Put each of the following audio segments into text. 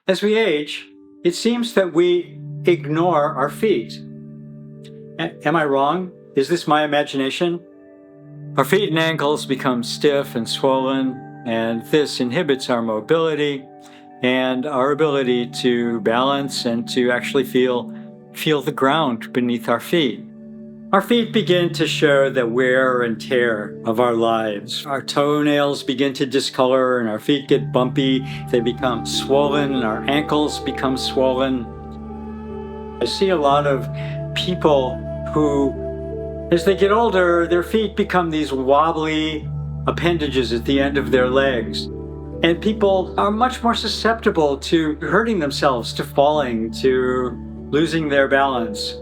As we age, it seems that we ignore our feet. Am I wrong? Is this my imagination? Our feet and ankles become stiff and swollen, and this inhibits our mobility and our ability to balance and to actually feel the ground beneath our feet. Our feet begin to show the wear and tear of our lives. Our toenails begin to discolor and our feet get bumpy. They become swollen and our ankles become swollen. I see a lot of people who, as they get older, their feet become these wobbly appendages at the end of their legs. And people are much more susceptible to hurting themselves, to falling, to losing their balance.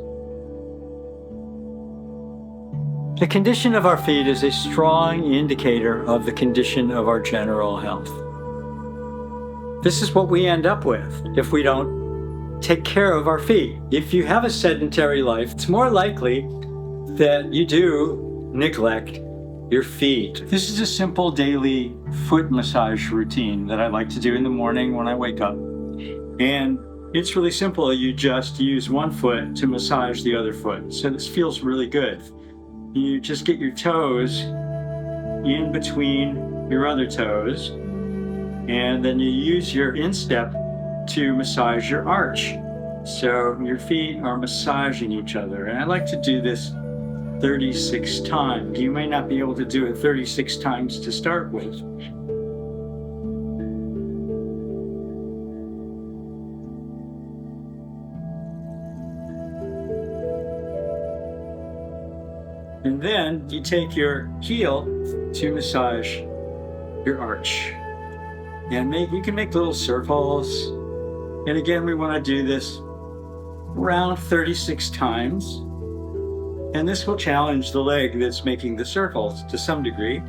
The condition of our feet is a strong indicator of the condition of our general health. This is what we end up with if we don't take care of our feet. If you have a sedentary life, it's more likely that you do neglect your feet. This is a simple daily foot massage routine that I like to do in the morning when I wake up. And it's really simple. You just use one foot to massage the other foot. So this feels really good. You just get your toes in between your other toes, and then you use your instep to massage your arch. So your feet are massaging each other. And I like to do this 36 times. You may not be able to do it 36 times to start with. And then you take your heel to massage your arch. And you can make little circles. And again, we want to do this around 36 times. And this will challenge the leg that's making the circles to some degree.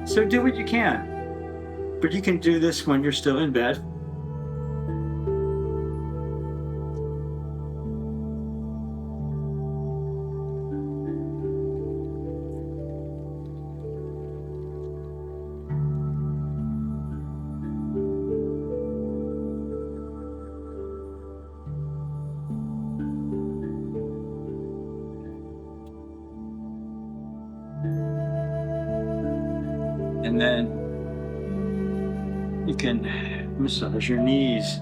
So do what you can. But you can do this when you're still in bed. And then you can massage your knees.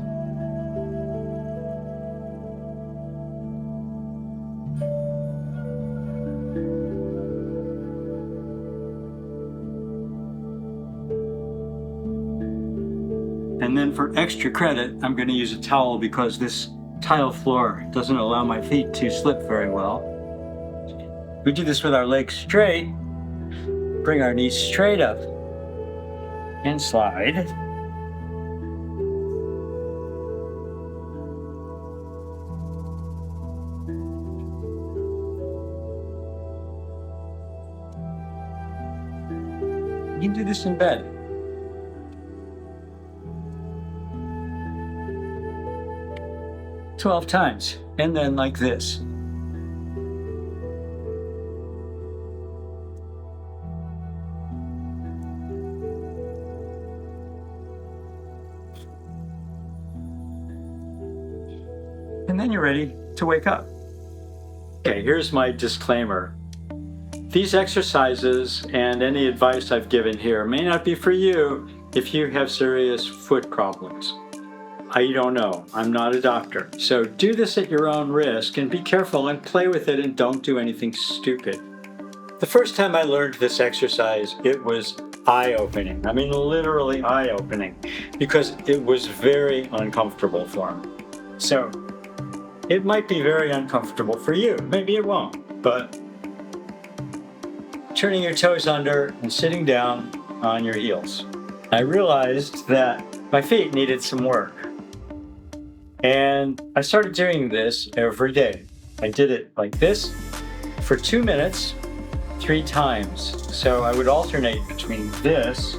And then for extra credit, I'm going to use a towel because this tile floor doesn't allow my feet to slip very well. We do this with our legs straight. Bring our knees straight up and slide. You can do this in bed. "12 times, and then like this. And then you're ready to wake up. Okay, here's my disclaimer. These exercises and any advice I've given here may not be for you if you have serious foot problems. I don't know. I'm not a doctor. So do this at your own risk and be careful and play with it and don't do anything stupid. The first time I learned this exercise, it was eye-opening. I mean, literally eye-opening, because it was very uncomfortable for me. So it might be very uncomfortable for you. Maybe it won't, but turning your toes under and sitting down on your heels. I realized that my feet needed some work. And I started doing this every day. I did it like this for 2 minutes, 3 times. So I would alternate between this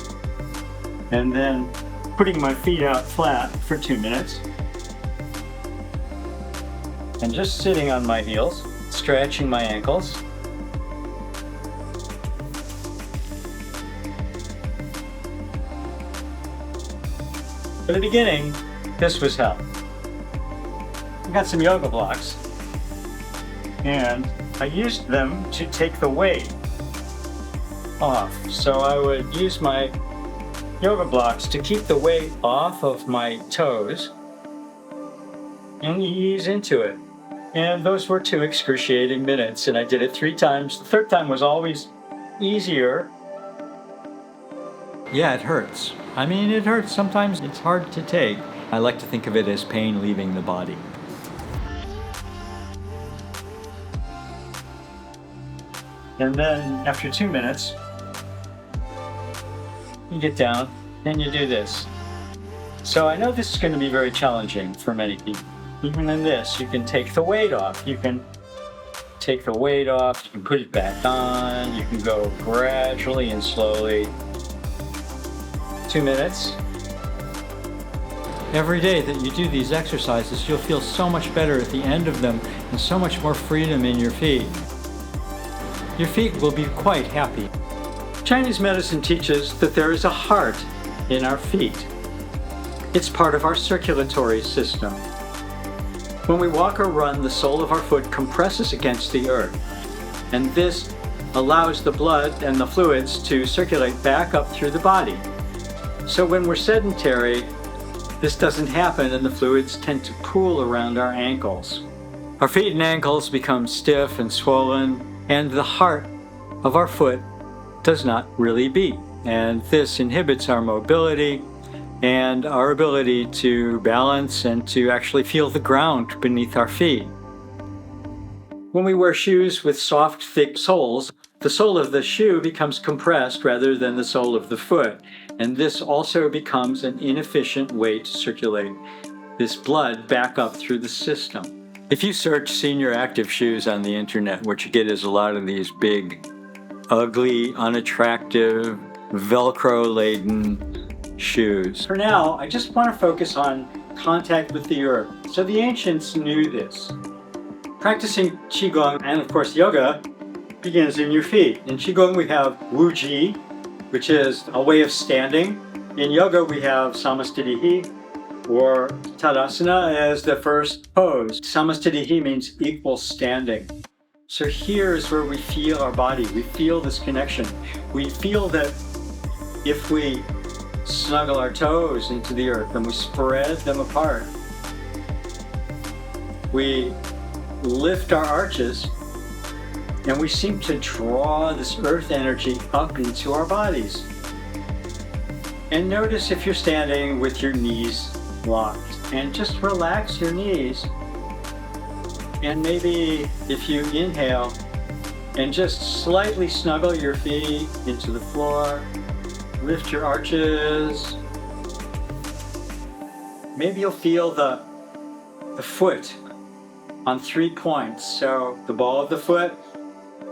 and then putting my feet out flat for 2 minutes. And just sitting on my heels, stretching my ankles. For the beginning, this was hell. I got some yoga blocks, and I used them to take the weight off. So I would use my yoga blocks to keep the weight off of my toes and ease into it. And those were 2 excruciating minutes, and I did it 3 times. The 3rd time was always easier. Yeah, it hurts. I mean, it hurts. Sometimes it's hard to take. I like to think of it as pain leaving the body. And then after 2 minutes, you get down and you do this. So I know this is going to be very challenging for many people. Even in this, you can take the weight off. You can take the weight off, you can put it back on, you can go gradually and slowly. 2 minutes. Every day that you do these exercises, you'll feel so much better at the end of them and so much more freedom in your feet. Your feet will be quite happy. Chinese medicine teaches that there is a heart in our feet. It's part of our circulatory system. When we walk or run, the sole of our foot compresses against the earth, and this allows the blood and the fluids to circulate back up through the body. So when we're sedentary, this doesn't happen and the fluids tend to pool around our ankles. Our feet and ankles become stiff and swollen, and the heart of our foot does not really beat. And this inhibits our mobility and our ability to balance and to actually feel the ground beneath our feet. When we wear shoes with soft, thick soles, the sole of the shoe becomes compressed rather than the sole of the foot, and this also becomes an inefficient way to circulate this blood back up through the system. If you search senior active shoes on the internet, what you get is a lot of these big, ugly, unattractive, Velcro-laden shoes. For now, I just want to focus on contact with the earth. So the ancients knew this. Practicing Qigong and of course yoga begins in your feet. In Qigong we have Wuji, which is a way of standing. In yoga we have Samasthiti or Tadasana as the first pose. Samasthiti means equal standing. So here is where we feel our body. We feel this connection. We feel that if we snuggle our toes into the earth and we spread them apart, we lift our arches, and we seem to draw this earth energy up into our bodies. And notice if you're standing with your knees locked, and just relax your knees. And maybe if you inhale and just slightly snuggle your feet into the floor, lift your arches. Maybe you'll feel the foot on 3 points. So the ball of the foot,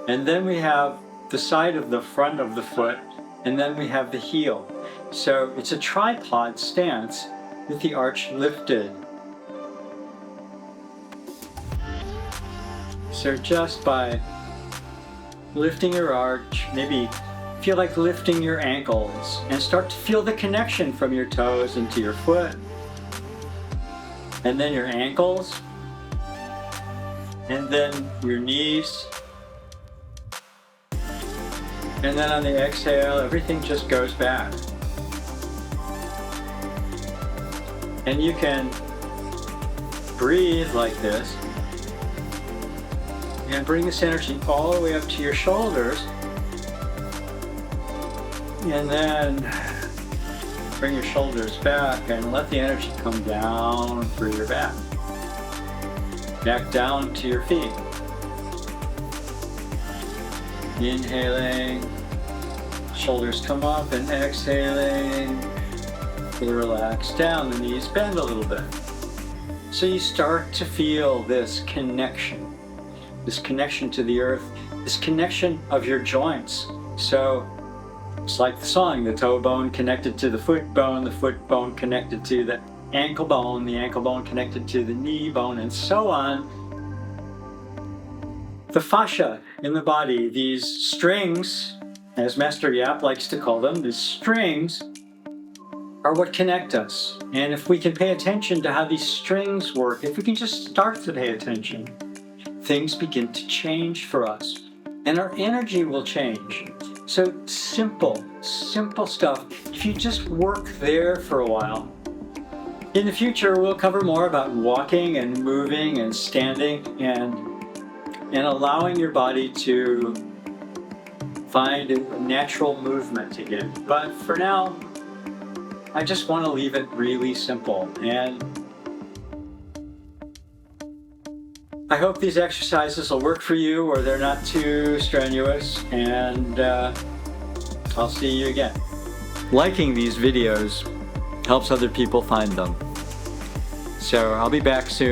and then we have the side of the front of the foot, and then we have the heel. So it's a tripod stance with the arch lifted. So just by lifting your arch, maybe feel like lifting your ankles and start to feel the connection from your toes into your foot, and then your ankles, and then your knees. And then on the exhale, everything just goes back. And you can breathe like this and bring this energy all the way up to your shoulders, and then bring your shoulders back and let the energy come down through your back down to your feet. Inhaling, shoulders come up, and exhaling, they relax down, the knees bend a little bit. So you start to feel this connection to the earth, this connection of your joints. So it's like the song, the toe bone connected to the foot bone connected to the ankle bone connected to the knee bone, and so on. The fascia in the body, these strings, as Master Yap likes to call them, these strings are what connect us. And if we can pay attention to how these strings work, if we can just start to pay attention, things begin to change for us. And our energy will change. So simple stuff. If you just work there for a while. In the future, we'll cover more about walking and moving and standing and allowing your body to find a natural movement again. But for now, I just want to leave it really simple. And I hope these exercises will work for you, or they're not too strenuous. And I'll see you again. Liking these videos helps other people find them. So I'll be back soon.